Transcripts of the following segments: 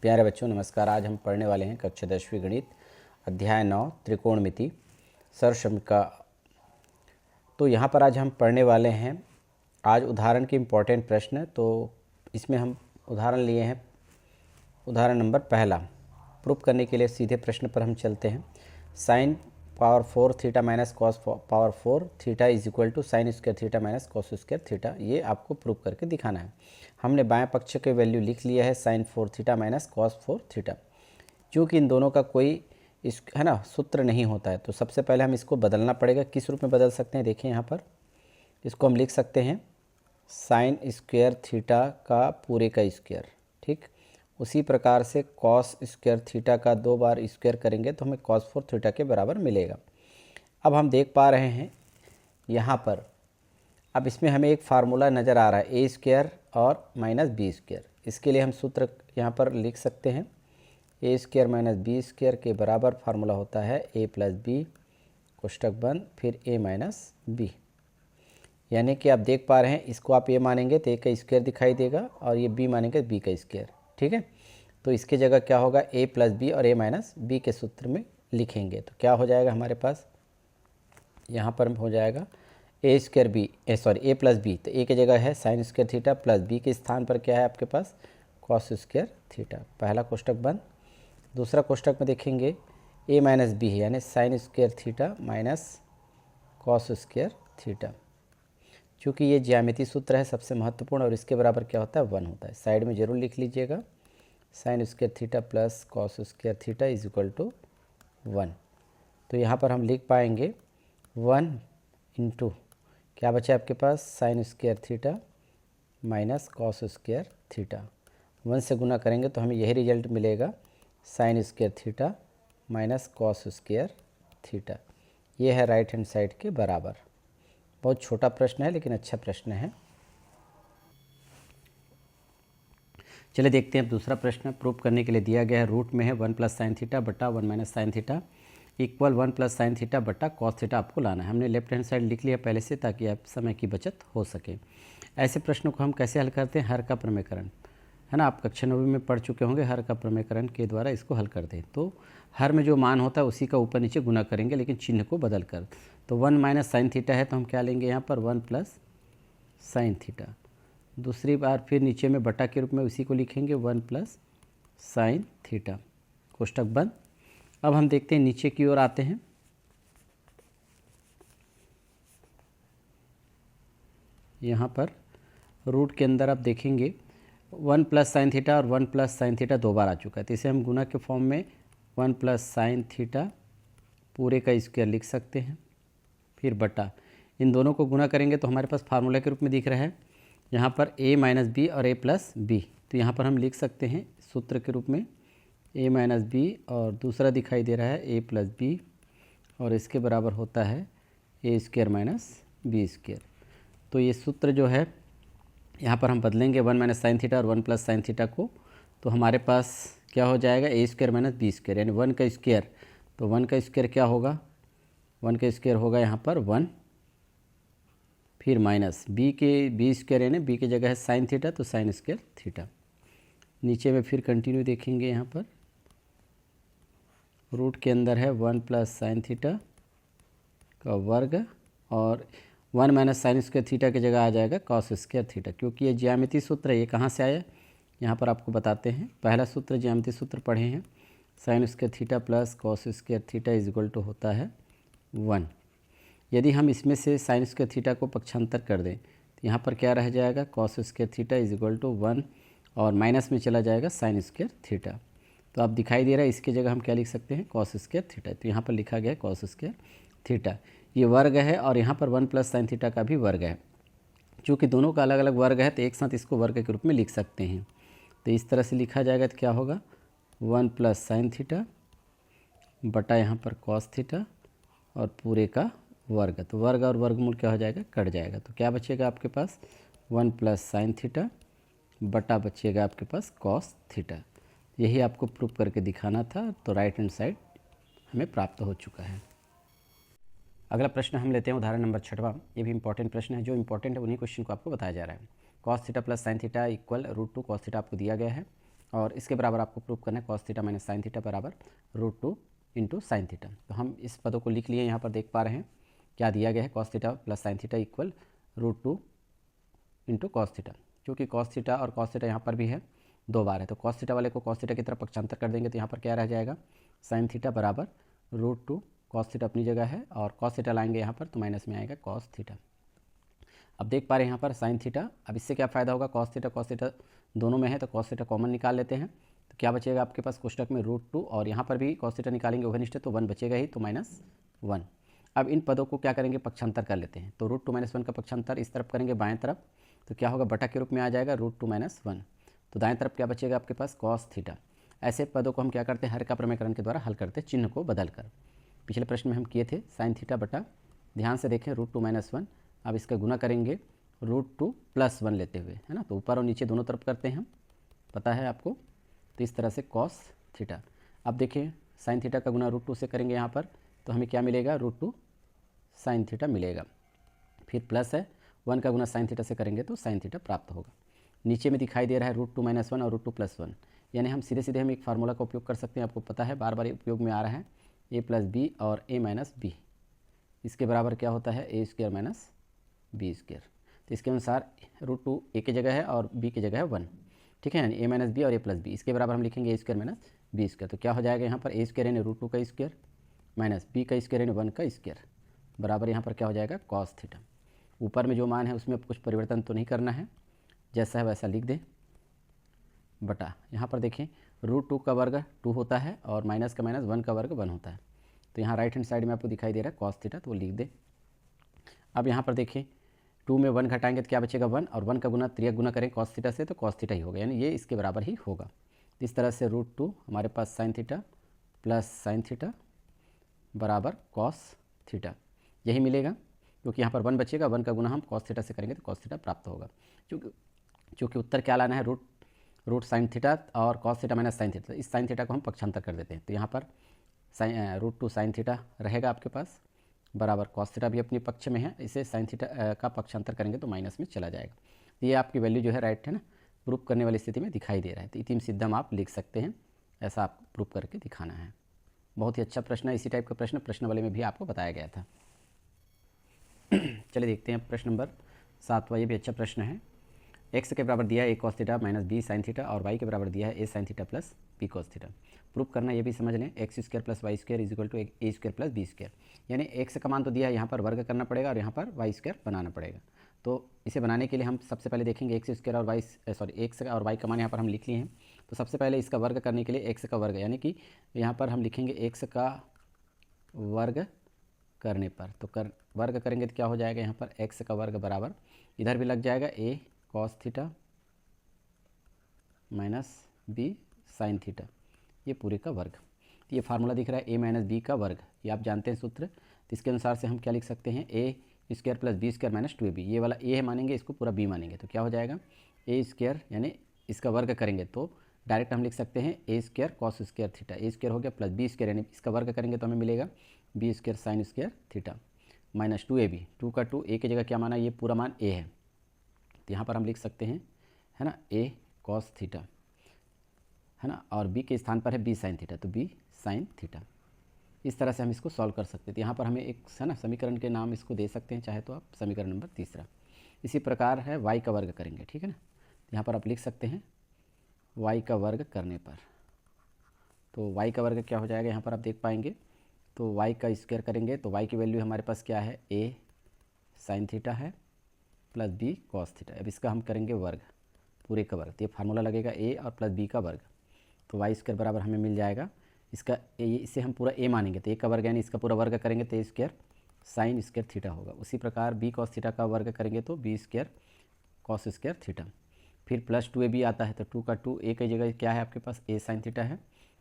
प्यारे बच्चों नमस्कार। आज हम पढ़ने वाले हैं कक्षा 10वीं गणित अध्याय 9 त्रिकोणमिति सरलसमीका। तो यहाँ पर आज हम पढ़ने वाले हैं आज उदाहरण के इम्पोर्टेंट प्रश्न। तो इसमें हम उदाहरण लिए हैं, उदाहरण नंबर पहला। प्रूफ करने के लिए सीधे प्रश्न पर हम चलते हैं। Sine power 4 theta minus cos power 4 theta is equal to sine square theta minus cos square theta, ये आपको प्रूफ करके दिखाना है। हमने बाएं पक्ष के वैल्यू लिख लिया है sine 4 theta minus cos 4 theta. क्योंकि इन दोनों का कोई इस है ना सूत्र नहीं होता है, तो सबसे पहले हम इसको बदलना पड़ेगा। किस रूप में बदल सकते हैं, देखिए यहाँ पर इसको हम लिख सकते हैं साइन स्क्वायर थीटा का पूरे का स्क्वायर। ठीक, उसी प्रकार से कॉस स्क्वायर थीटा का 2 बार स्क्वायर करेंगे तो हमें कॉस 4 थीटा के बराबर मिलेगा। अब हम देख पा रहे हैं यहाँ पर, अब इसमें हमें एक फार्मूला नज़र आ रहा है ए स्क्वायर और माइनस बी स्क्वायर। इसके लिए हम सूत्र यहाँ पर लिख सकते हैं ए स्क्वायर माइनस बी स्क्वायर के बराबर फार्मूला होता है ए प्लस बी कोष्टक बंद फिर ए माइनस बी। यानी कि आप देख पा रहे हैं, इसको आप ए मानेंगे तो ए का स्क्वायर दिखाई देगा और ये बी मानेंगे बी का स्क्वायर। ठीक है, तो इसके जगह क्या होगा, ए प्लस बी और ए माइनस बी के सूत्र में लिखेंगे तो क्या हो जाएगा हमारे पास, यहाँ पर हो जाएगा A square B A plus B, तो ए की जगह है sine square theta plus B के स्थान पर क्या है आपके पास कॉस स्क्वायर थीटा। पहला कोष्टक बंद। दूसरा कोष्टक में देखेंगे ए माइनस बी है यानी sign square theta minus cos square theta. चूँकि ये ज्यामिति सूत्र है सबसे महत्वपूर्ण और इसके बराबर क्या होता है 1 होता है। साइड में ज़रूर लिख लीजिएगा sine square theta plus cos square theta is equal to 1। तो यहाँ पर हम लिख पाएंगे 1 इंटू क्या बचा आपके पास sine square theta minus cos square theta. 1 से गुना करेंगे तो हमें यही रिजल्ट मिलेगा sine square theta minus cos square theta. ये है राइट हैंड साइड के बराबर। बहुत छोटा प्रश्न है लेकिन अच्छा प्रश्न है। चलिए देखते हैं दूसरा प्रश्न। प्रूफ करने के लिए दिया गया है रूट में है 1 प्लस साइन थीटा बटा 1 minus sine theta equal 1 plus sine theta बटा कॉस थीटा आपको लाना है। हमने लेफ्ट हैंड साइड लिख लिया पहले से ताकि आप समय की बचत हो सके। ऐसे प्रश्नों को हम कैसे हल करते हैं, हर का प्रमेयकरण है ना, आप कक्षा 9वीं में पढ़ चुके होंगे। हर का प्रमेयकरण के द्वारा इसको हल करते हैं। तो हर में जो मान होता है उसी का ऊपर नीचे गुना करेंगे लेकिन चिन्ह को बदल कर। तो 1 माइनस साइन थीटा है तो हम क्या लेंगे यहाँ पर 1 प्लस साइन थीटा। दूसरी बार फिर नीचे में बटा के रूप में उसी को लिखेंगे 1 प्लस साइन थीटा कोष्टक बंद। अब हम देखते हैं नीचे की ओर आते हैं। यहाँ पर रूट के अंदर आप देखेंगे 1 प्लस साइन थीटा और 1 प्लस साइन थीटा 2 बार आ चुका है, तो इसे हम गुना के फॉर्म में 1 प्लस साइन थीटा पूरे का स्क्वायर लिख सकते हैं। फिर बटा इन दोनों को गुना करेंगे तो हमारे पास फार्मूला के रूप में दिख रहा है यहाँ पर a माइनस बी और a प्लस बी। तो यहाँ पर हम लिख सकते हैं सूत्र के रूप में a माइनस बी और दूसरा दिखाई दे रहा है a प्लस बी और इसके बराबर होता है a square minus B square. तो ये सूत्र जो है यहाँ पर हम बदलेंगे 1 माइनस साइन थीटा और 1 प्लस साइन थीटा को, तो हमारे पास क्या हो जाएगा a square minus B square यानी 1 का स्क्वायर। तो 1 का स्क्वायर क्या होगा, 1 का स्क्वायर होगा यहाँ पर 1 फिर माइनस बी स्क्वायर यानी बी की जगह है साइन थीटा तो साइन स्क्वायर थीटा। नीचे में फिर कंटिन्यू देखेंगे यहाँ पर रूट के अंदर है 1 प्लस साइन थीटा का वर्ग और 1 माइनस साइन स्क्वायर थीटा की जगह आ जाएगा कॉस स्क्वायर थीटा। क्योंकि ये ज्यामिति सूत्र है, ये कहाँ से आया यहाँ पर आपको बताते हैं। पहला सूत्र ज्यामिति सूत्र पढ़े हैं sine square theta plus cos square theta is equal to होता है 1। यदि हम इसमें से साइन स्क्वायर थीटा को पक्षांतर कर दें तो यहाँ पर क्या रह जाएगा cos square theta is equal to 1 और माइनस में चला जाएगा साइन स्क्वायर थीटा। तो आप दिखाई दे रहा है इसकी जगह हम क्या लिख सकते हैं कॉस स्क्वायर थीटा। तो यहाँ पर लिखा गया है कॉस स्क्वायर थीटा। ये वर्ग है और यहाँ पर 1 प्लस साइन थीटा का भी वर्ग है। चूँकि दोनों का अलग अलग वर्ग है तो एक साथ इसको वर्ग के रूप में लिख सकते हैं। तो इस तरह से लिखा जाएगा तो क्या होगा 1 प्लस साइन थीटा बटा यहाँ पर कॉस थीटा और पूरे का वर्ग। तो वर्ग और वर्गमूल क्या हो जाएगा, कट जाएगा। तो क्या बचेगा आपके पास 1 प्लस साइन थीटा बटा बचेगा आपके पास कॉस थीटा। यही आपको प्रूफ करके दिखाना था। तो राइट हैंड साइड हमें प्राप्त हो चुका है। अगला प्रश्न हम लेते हैं उदाहरण नंबर 6वां। ये भी इंपॉर्टेंट प्रश्न है, जो इंपॉर्टेंट है उन्हीं क्वेश्चन को आपको बताया जा रहा है। Cos theta plus sine theta equal root 2 cos theta आपको दिया गया है। और इसके बराबर आपको प्रूव करना है cos theta minus sine theta बराबर √2 इंटू साइन थीटा। तो हम इस पदों को लिख लिए, यहाँ पर देख पा रहे हैं क्या दिया गया है, cos theta plus sine theta equal √2 into cos theta. क्योंकि cos थीटा और cos थीटा यहाँ पर भी है 2 बार है, तो cos थीटा वाले को cos थीटा की तरफ पक्षांतर कर देंगे तो यहाँ पर क्या रह जाएगा, साइन थीटा बराबर √2 cos थीटा अपनी जगह है और cos थीटा लाएंगे यहाँ पर तो माइनस में आएगा cos थीटा। अब देख पा रहे हैं यहाँ पर साइन थीटा, अब इससे क्या फ़ायदा होगा, cos थीटा दोनों में है तो cos थीटा कॉमन निकाल लेते हैं, तो क्या बचेगा आपके पास कोष्टक में √2 और यहाँ पर भी cos थीटा निकालेंगे ओवरनिष्ठ तो 1 बचेगा ही, तो -1। अब इन पदों को क्या करेंगे, पक्षांतर कर लेते हैं, तो √2 - 1 का पक्षांतर इस तरफ करेंगे बाएं तरफ, तो क्या होगा, बटा के रूप में आ जाएगा √2 - 1। तो दाएं तरफ क्या बचेगा आपके पास, cos थीटा। ऐसे पदों को हम क्या करते हैं, हर का प्रमेयकरण के द्वारा हल करते हैं, चिन्ह को बदल कर। पिछले प्रश्न में हम किए थे साइन थीटा बटा, ध्यान से देखें, √2 - 1। अब इसका गुना करेंगे √2 + 1 लेते हुए, है ना, तो ऊपर और नीचे दोनों तरफ करते हैं हम, पता है आपको, तो इस तरह से cos थीटा। अब देखिए साइन थीटा का गुना √2 से करेंगे यहाँ पर, तो हमें क्या मिलेगा, √2 साइन थीटा मिलेगा। फिर प्लस है 1 का गुना साइन थीटा से करेंगे तो साइन थीटा प्राप्त होगा। नीचे में दिखाई दे रहा है √2 - 1 और √2 + 1, यानी हम सीधे सीधे हम एक फार्मूला का उपयोग कर सकते हैं, आपको पता है बार बार उपयोग में आ रहा है, a + b और a - b, इसके बराबर क्या होता है, a² - b²। तो इसके अनुसार √2 a की जगह है और b की जगह है 1, ठीक है, यानी a - b और a + b, इसके बराबर हम लिखेंगे a² - b²। तो क्या हो जाएगा यहाँ पर, a² यानी √2 का स्क्वायर माइनस b का स्क्वायर यानी 1 का स्क्वायर बराबर यहाँ पर क्या हो जाएगा, cos थीटा। ऊपर में जो मान है उसमें कुछ परिवर्तन तो नहीं करना है, जैसा है वैसा लिख दें, बटा यहाँ पर देखें √2 का वर्ग 2 होता है और माइनस का माइनस 1 का वर्ग 1 होता है, तो यहाँ राइट हैंड साइड में आपको दिखाई दे रहा है cos थीटा, तो वो लिख दें। अब यहाँ पर देखें 2 में 1 घटाएंगे तो क्या बचेगा 1, और 1 का गुना त्रियक गुना करें cos थीटा से तो cos थीटा ही होगा, यानी ये इसके बराबर ही होगा। इस तरह से √2 हमारे पास sine theta plus sine theta बराबर cos थीटा, यही मिलेगा, क्योंकि यहाँ पर 1 बचेगा, 1 का गुना हम cos थीटा से करेंगे तो cos थीटा प्राप्त होगा। चूँकि उत्तर क्या लाना है, रूट साइन थीटा और cos theta minus sine theta, इस साइन थीटा को हम पक्षांतर कर देते हैं, तो यहाँ पर √2 साइन थीटा रहेगा आपके पास बराबर cos थीटा भी अपने पक्ष में है, इसे साइन थीटा का पक्षांतर करेंगे तो माइनस में चला जाएगा। तो ये आपकी वैल्यू जो है राइट है ना, प्रूफ करने वाली स्थिति में दिखाई दे रहा है, तो इतिम सिद्धम आप लिख सकते हैं, ऐसा आप प्रूफ करके दिखाना है। बहुत ही अच्छा प्रश्न है, इसी टाइप का प्रश्न वाले में भी आपको बताया गया था। चलिए देखते हैं प्रश्न नंबर 7वां, ये भी अच्छा प्रश्न है। x के बराबर दिया है a cos theta minus b sign theta और y के बराबर दिया है a sign theta plus b cos theta. Proof करना ये भी समझ लें, x² + y² = a² + b², यानी x का मान तो दिया है, यहाँ पर वर्ग करना पड़ेगा और यहाँ पर y² बनाना पड़ेगा। तो इसे बनाने के लिए हम सबसे पहले देखेंगे x² और x और y का मान यहाँ पर हम लिख लिए हैं, तो सबसे पहले इसका वर्ग करने के लिए x का वर्ग, यानी कि यहाँ पर हम लिखेंगे x का वर्ग करने पर, तो वर्ग करेंगे तो क्या हो जाएगा, यहाँ पर x का वर्ग बराबर इधर भी लग जाएगा a cos theta minus b sine theta, ये पूरे का वर्ग। तो ये फार्मूला दिख रहा है a - b का वर्ग, ये आप जानते हैं सूत्र, तो इसके अनुसार से हम क्या लिख सकते हैं, a² + b² - 2ab, ये वाला a है मानेंगे, इसको पूरा b मानेंगे, तो क्या हो जाएगा a² यानी इसका वर्ग करेंगे तो डायरेक्ट हम लिख सकते हैं a² cos² थीटा, a² हो गया प्लस b² यानी इसका वर्ग करेंगे तो हमें मिलेगा b² sin² theta minus 2ab, 2 का 2 a की जगह क्या माना, ये पूरा मान a है, तो यहाँ पर हम लिख सकते हैं, है ना, a cos थीटा, है ना, और b के स्थान पर है b साइन थीटा, तो b साइन थीटा। इस तरह से हम इसको सॉल्व कर सकते हैं। तो यहाँ पर हमें एक, है ना, समीकरण के नाम इसको दे सकते हैं, चाहे तो आप समीकरण नंबर 3। इसी प्रकार है y का वर्ग करेंगे, ठीक है ना, यहाँ पर आप लिख सकते हैं y का वर्ग करने पर, तो y का वर्ग क्या हो जाएगा, यहाँ पर आप देख पाएंगे, तो y का स्क्वायर करेंगे तो y की वैल्यू हमारे पास क्या है, a साइन थीटा है प्लस b cos थीटा। अब इसका हम करेंगे वर्ग, पूरे का वर्ग, तो ये फार्मूला लगेगा a और प्लस b का वर्ग, तो y² बराबर हमें मिल जाएगा, इसका इसे हम पूरा a मानेंगे तो a का वर्ग यानी इसका पूरा वर्ग करेंगे तो a² sin² थीटा होगा। उसी प्रकार b cos थीटा का वर्ग करेंगे तो b² cos² थीटा। फिर प्लस 2ab आता है, तो 2 का 2 a की जगह क्या है आपके पास, a साइन थीटा है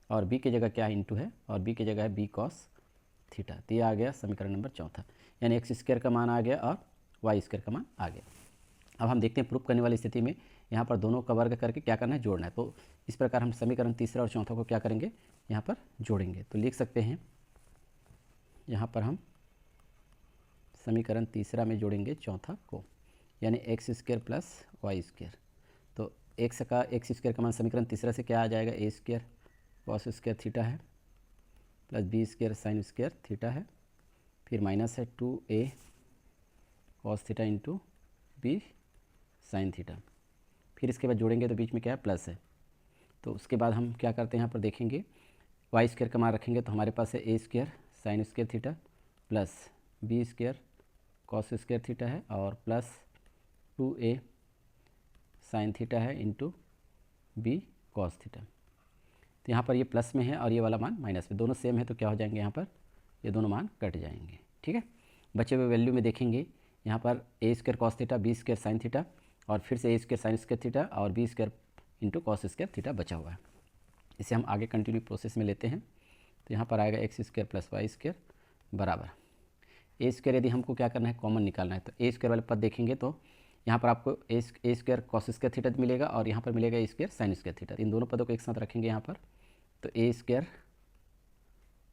और b की जगह क्या है, इंटू है, और b की जगह है b cos थीटा। तो ये आ गया समीकरण नंबर 4, यानी x² का मान आ गया और y² का मान आ गया। अब हम देखते हैं प्रूफ करने वाली स्थिति में यहाँ पर दोनों का वर्ग करके क्या करना है, जोड़ना है। तो इस प्रकार हम समीकरण 3 और 4 को क्या करेंगे, यहाँ पर जोड़ेंगे। तो लिख सकते हैं यहाँ पर हम समीकरण 3 में जोड़ेंगे 4 को, यानी x² + y²। तो एक्स स्क्वायर का मान समीकरण तीसरा से क्या आ जाएगा, A square cos square theta है plus B square sine square theta है, फिर माइनस है 2a cos theta into B sine theta, फिर इसके बाद जोड़ेंगे तो बीच में क्या है, प्लस है। तो उसके बाद हम क्या करते हैं, यहाँ पर देखेंगे वाई स्क्वायर का मान रखेंगे तो हमारे पास है A square sine square theta plus B square cos square theta है और प्लस 2a साइन थीटा है इंटू बी कॉस थीटा। तो यहाँ पर ये प्लस में है और ये वाला मान माइनस में, दोनों सेम है तो क्या हो जाएंगे, यहाँ पर ये दोनों मान कट जाएंगे। ठीक है, बचे हुए वैल्यू में देखेंगे यहाँ पर A square cos theta B square sine theta और फिर से A square sine square theta और B square into cos square theta बचा हुआ है। इसे हम आगे कंटिन्यू प्रोसेस में लेते हैं। तो यहाँ पर आएगा X square plus Y square बराबर ए स्क्वायर, यदि हमको क्या करना है, कॉमन निकालना है तो ए स्क्वायर वाले पद देखेंगे तो यहाँ पर आपको A square cos square theta मिलेगा और यहाँ पर मिलेगा A square sine square theta. इन दोनों पदों को एक साथ रखेंगे यहाँ पर, तो A square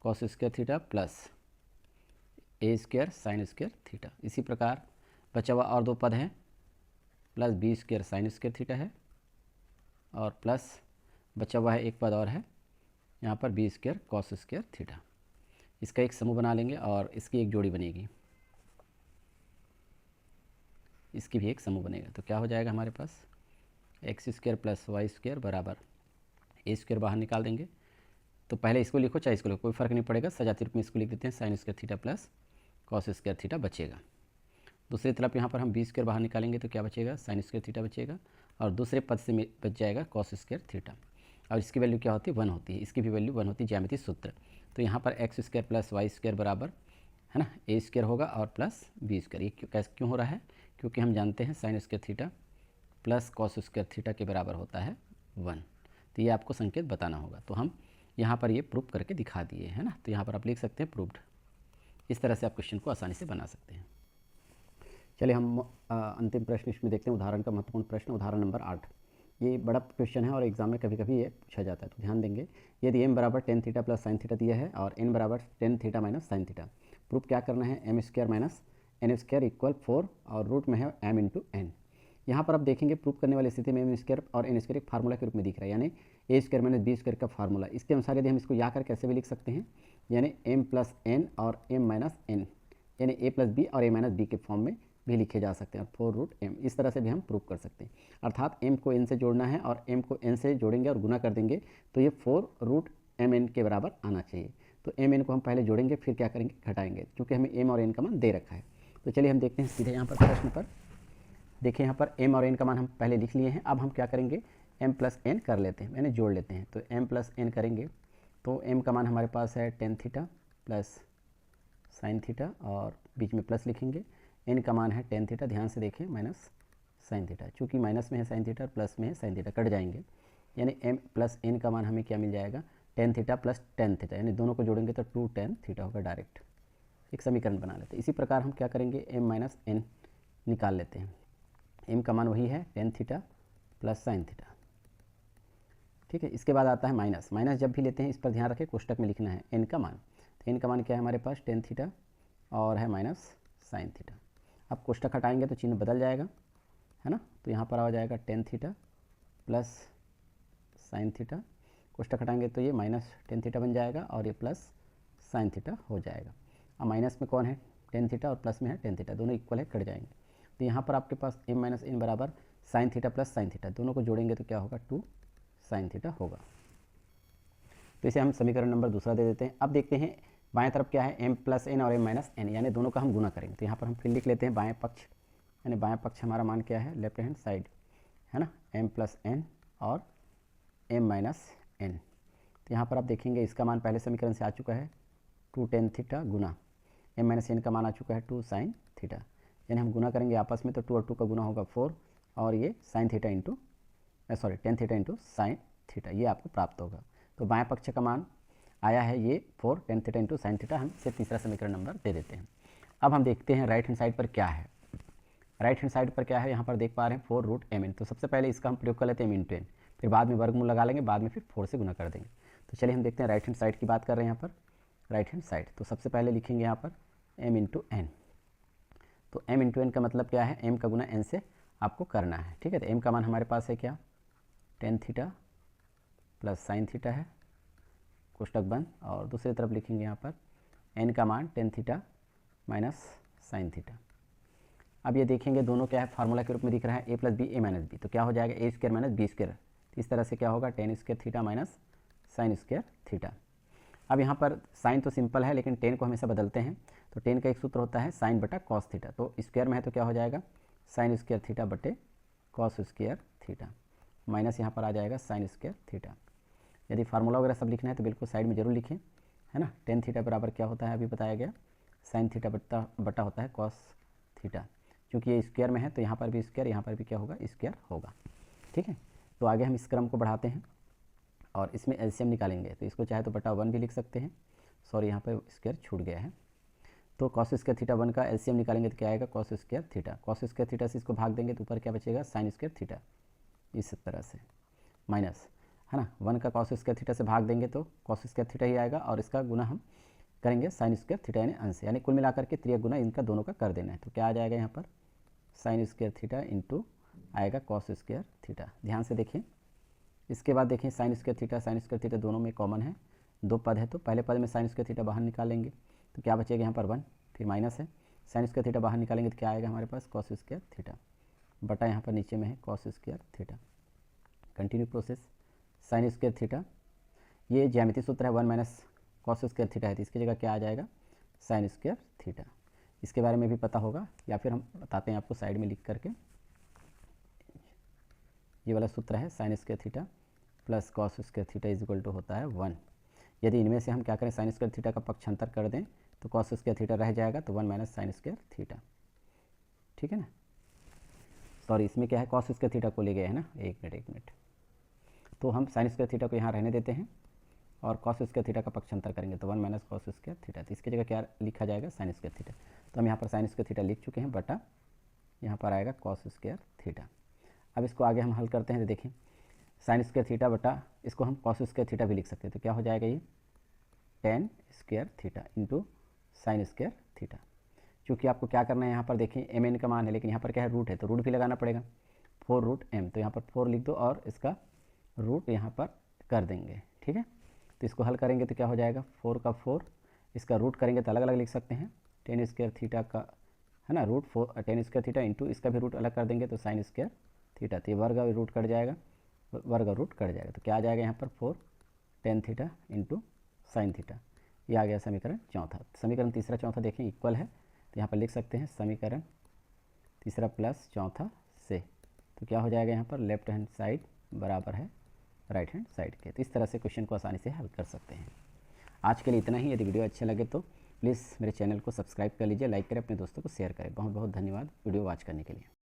cos square theta plus A square sine square theta. इसी प्रकार बचा हुआ और दो पद हैं, plus B square sine square theta है और प्लस बचा हुआ है एक पद और है यहाँ पर B square cos square theta. इसका एक समूह बना लेंगे और इसकी एक जोड़ी बनेगी, इसकी भी एक समूह बनेगा। तो क्या हो जाएगा हमारे पास, X square plus Y square बराबर ए स्क्वायर बाहर निकाल देंगे। तो पहले इसको लिखो चाहे इसको लिखो, कोई फ़र्क नहीं पड़ेगा, सजाती रूप में इसको लिख देते हैं, sine square theta plus cos square theta बचेगा। दूसरी तरफ यहाँ पर हम बी स्क्वायर बाहर निकालेंगे तो क्या बचेगा, साइन स्क्वायर थीटा बचेगा और दूसरे पद से बच जाएगा कॉस स्क्वायर थीटा। और इसकी वैल्यू क्या होती है, 1 होती है, इसकी भी वैल्यू 1 होती है, ज्यामितीय सूत्र। तो यहाँ पर X square plus Y square बराबर है ना ए स्क्वायर होगा और प्लस बी स्क्वायर। ये क्यों हो रहा है, क्योंकि हम जानते हैं sine square theta plus cos square theta के बराबर होता है 1। तो ये आपको संकेत बताना होगा। तो हम यहाँ पर ये प्रूव करके दिखा दिए है ना। तो यहाँ पर आप लिख सकते हैं प्रूव्ड। इस तरह से आप क्वेश्चन को आसानी से बना सकते हैं। चलिए हम अंतिम प्रश्न इसमें देखते हैं, उदाहरण का महत्वपूर्ण प्रश्न, उदाहरण नंबर 8। ये बड़ा क्वेश्चन है और एग्जाम में कभी कभी ये पूछा जाता है, तो ध्यान देंगे। यदि एम बराबर tan theta plus sine theta दिया है और एन बराबर tan theta minus sine theta, proof क्या करना है, M square minus N square equal 4 और रूट में है एम इंटू एन। यहाँ पर आप देखेंगे प्रूफ करने वाली स्थिति में एम स्क्वायर और एन स्क्वायर एक फार्मूला के रूप में दिख रहा है, यानी ए स्क्वायर माइनस बी स्क्वायर का फार्मूला। इसके अनुसार यदि हम इसको या कर कैसे भी लिख सकते हैं, यानी एम प्लस एन और एम माइनस एन, यानी ए प्लस बी और ए माइनस बी के फॉर्म में भी लिखे जा सकते हैं, 4 रूट एम। इस तरह से भी हम प्रूव कर सकते हैं, अर्थात एम को एन से जोड़ना है और एम को एन से जोड़ेंगे और गुना कर देंगे तो ये 4 रूट एम एन के बराबर आना चाहिए। तो एम एन को हम पहले जोड़ेंगे फिर क्या करेंगे, घटाएंगे, क्योंकि हमें एम और एन का मान दे रखा है। तो चलिए हम देखते हैं सीधे यहाँ पर प्रश्न पर। देखिए यहाँ पर एम और एन का मान हम पहले लिख लिए हैं, अब हम क्या करेंगे, एम प्लस एन कर लेते हैं, यानी जोड़ लेते हैं। तो एम प्लस एन करेंगे तो एम का मान हमारे पास है ten theta plus sine theta और बीच में प्लस लिखेंगे, एन का मान है टेन थीटा, ध्यान से देखें, माइनस साइन थीटा। चूँकि माइनस में है साइन थीटा और प्लस में है साइन थीटा, कट जाएंगे, यानी एम प्लस एन का मान हमें क्या मिल जाएगा, tan theta plus tan theta, यानी दोनों को जोड़ेंगे तो 2 tan थीटा होगा। डायरेक्ट एक समीकरण बना लेते हैं। इसी प्रकार हम क्या करेंगे, एम माइनस एन निकाल लेते हैं। एम का मान वही है ten theta plus sine theta, ठीक है। इसके बाद आता है माइनस, माइनस जब भी लेते हैं इस पर ध्यान रखें, कोष्टक में लिखना है एन का मान। तो एन का मान क्या है हमारे पास, टेन थीटा और है माइनस साइन थीटा। अब कोष्टक हटाएंगे तो चिन्ह बदल जाएगा, है ना। तो यहाँ पर आ जाएगा tan theta plus sine theta, कोष्टक हटाएंगे तो ये माइनस टेन थीटा बन जाएगा और ये प्लस साइन थीटा हो जाएगा। अब माइनस में कौन है, टेन थीटा और प्लस में है टेन थीटा, दोनों इक्वल है, कट जाएंगे। तो यहाँ पर आपके पास एम माइनस एन बराबर sign theta plus sine theta, दोनों को जोड़ेंगे तो क्या होगा, 2 साइन थीटा होगा। तो इसे हम समीकरण नंबर दूसरा दे देते हैं। अब देखते हैं बाएं तरफ क्या है, m प्लस एन और m माइनस एन, यानी दोनों का हम गुना करेंगे। तो यहाँ पर हम फिर लिख लेते हैं बाएं पक्ष, यानी बाएं पक्ष हमारा मान क्या है, लेफ्ट हैंड साइड, है ना, m प्लस एन और m माइनस एन। तो यहाँ पर आप देखेंगे इसका मान पहले समीकरण से आ चुका है 2 tan थीटा गुना m माइनस एन का मान आ चुका है 2 साइन थीटा, यानी हम गुना करेंगे आपस में तो 2 और 2 का गुना होगा 4 और ये sine theta into tan theta into sine theta, ये आपको प्राप्त होगा। तो बाएं पक्ष का मान आया है ये 4 tan theta into sine theta, हम इसे तीसरा समीकरण नंबर दे देते हैं। अब हम देखते हैं राइट हैंड साइड पर क्या है। राइट हैंड साइड पर क्या है, यहाँ पर देख पा रहे हैं 4 रूट एम एन। तो सबसे पहले इसका हम प्रयोग कर लेते हैं एम इंटू एन, फिर बाद में वर्गमूल लगा लेंगे, बाद में फिर 4 से गुना कर देंगे। तो चलिए हम देखते हैं राइट हैंड साइड की बात कर रहे हैं यहाँ पर, राइट हैंड साइड। तो सबसे पहले लिखेंगे यहाँ पर एम इंटू एन। तो एम इंटू एन का मतलब क्या है, एम का गुना एन से आपको करना है, ठीक है। तो एम का मान हमारे पास है क्या, ten theta plus sine theta है, कोष्टक बंद, और दूसरी तरफ लिखेंगे यहाँ पर n का मान ten theta minus sine theta. अब ये देखेंगे दोनों क्या है, फार्मूला के रूप में दिख रहा है a plus B A minus B, तो क्या हो जाएगा A square minus B square. इस तरह से क्या होगा, tan square theta minus sine square theta. अब यहाँ पर साइन तो सिंपल है लेकिन टेन को हमेशा बदलते हैं, तो टेन का एक सूत्र होता है साइन बटा कॉस थीटा, तो स्क्वायर में है तो क्या हो जाएगा साइन स्क्वायर थीटा बटे कॉस स्क्वायर थीटा, माइनस यहाँ पर आ जाएगा साइन स्क्वायर थीटा। यदि फार्मूला वगैरह सब लिखना है तो बिल्कुल साइड में जरूर लिखें, है ना। टेन थीटा बराबर क्या होता है अभी बताया गया, साइन थीटा बटा होता है कॉस थीटा। क्योंकि ये स्क्वायर में है तो यहाँ पर भी स्क्वायर, यहाँ पर भी क्या होगा स्क्वायर होगा, ठीक है। तो आगे हम इस क्रम को बढ़ाते हैं और इसमें एलसीएम निकालेंगे, तो इसको चाहे तो बटा 1 भी लिख सकते हैं, सॉरी यहाँ पर स्क्वायर छूट गया है। तो कॉस स्क्वायर थीटा 1 का एलसीएम निकालेंगे तो क्या आएगा cos square theta, cos square theta से इसको भाग देंगे तो ऊपर क्या बचेगा साइन स्क्वायर थीटा, इस तरह से माइनस, है ना। 1 का कॉस स्क्वायर थीटा से भाग देंगे तो कॉस स्क्वायर थीटा ही आएगा, और इसका गुना हम करेंगे साइन स्क्वायर थीटा यानी अंश, यानी कुल मिलाकर के त्रियक गुना इनका दोनों का कर देना है। तो क्या आ जाएगा यहाँ पर साइन स्क्वायर थीटा इंटू आएगा कॉस स्क्वायर थीटा। ध्यान से देखें, इसके बाद देखें साइन स्क्वायर थीटा दोनों में कॉमन है, दो पद है, तो पहले पद में साइन स्क्वायर थीटा बाहर निकालेंगे तो क्या बचेगा यहाँ पर 1, फिर माइनस है, साइन स्क्वायर थीटा बाहर निकालेंगे तो क्या आएगा हमारे पास कॉस स्क्वायर थीटा बटा यहाँ पर नीचे में है cos square theta. Continue process, sign square theta, ये ज्यामितीय सूत्र है 1 माइनस कॉस स्क्वायर थीटा है, तो इसकी जगह क्या आ जाएगा साइन स्क्वायर थीटा। इसके बारे में भी पता होगा या फिर हम बताते हैं आपको साइड में लिख करके। ये वाला सूत्र है sine square theta plus cos square theta is equal to होता है 1। यदि इनमें से हम क्या करें साइन स्क्वायर थीटा का पक्षांतर कर दें तो कॉस स्क्वायर थीटा रह जाएगा, तो 1 माइनस साइन स्क्वायर थीटा, ठीक है ना। सॉरी इसमें क्या है कॉस स्क्वायर थीटा को ले गए हैं ना, एक मिनट, तो हम साइन स्क्वायर थीटा को यहाँ रहने देते हैं और कॉस स्क्वायर थीटा का पक्षांतर करेंगे तो 1 माइनस कॉस स्क्वायर थीटा, तो इसकी जगह क्या लिखा जाएगा साइन स्क्वायर थीटा। तो हम यहाँ पर साइन स्क्वायर थीटा लिख चुके हैं बटा यहाँ पर आएगा कॉस स्क्वायर थीटा। अब इसको आगे हम हल करते हैं, तो देखिए साइन स्क्वायर थीटा बटा इसको हम कॉस स्क्वायर थीटा भी लिख सकते हैं, तो क्या हो जाएगा ये ten square theta into sine square theta. क्योंकि आपको क्या करना है यहाँ पर देखें एम एन का मान है, लेकिन यहाँ पर क्या है रूट है, तो रूट भी लगाना पड़ेगा, 4 रूट एम, तो यहाँ पर 4 लिख दो और इसका रूट यहाँ पर कर देंगे, ठीक है। तो इसको हल करेंगे तो क्या हो जाएगा 4 का 4, इसका रूट करेंगे तो अलग अलग लिख सकते हैं, टेन स्क्वायर थीटा का है ना root 4 tan square theta into इसका भी रूट अलग कर देंगे तो साइन स्क्वायर थीटा, तो ये वर्ग रूट कट जाएगा, वर्ग रूट कट जाएगा, तो क्या आ जाएगा यहाँ पर 4 tan theta into sine theta. ये आ गया समीकरण चौथा। समीकरण तीसरा चौथा देखें इक्वल है, तो यहाँ पर लिख सकते हैं समीकरण तीसरा प्लस चौथा से, तो क्या हो जाएगा यहाँ पर लेफ्ट हैंड साइड बराबर है राइट हैंड साइड के। तो इस तरह से क्वेश्चन को आसानी से हल कर सकते हैं। आज के लिए इतना ही। यदि वीडियो अच्छे लगे तो प्लीज़ मेरे चैनल को सब्सक्राइब कर लीजिए, लाइक करें, अपने दोस्तों को शेयर करें। बहुत बहुत धन्यवाद वीडियो वॉच करने के लिए।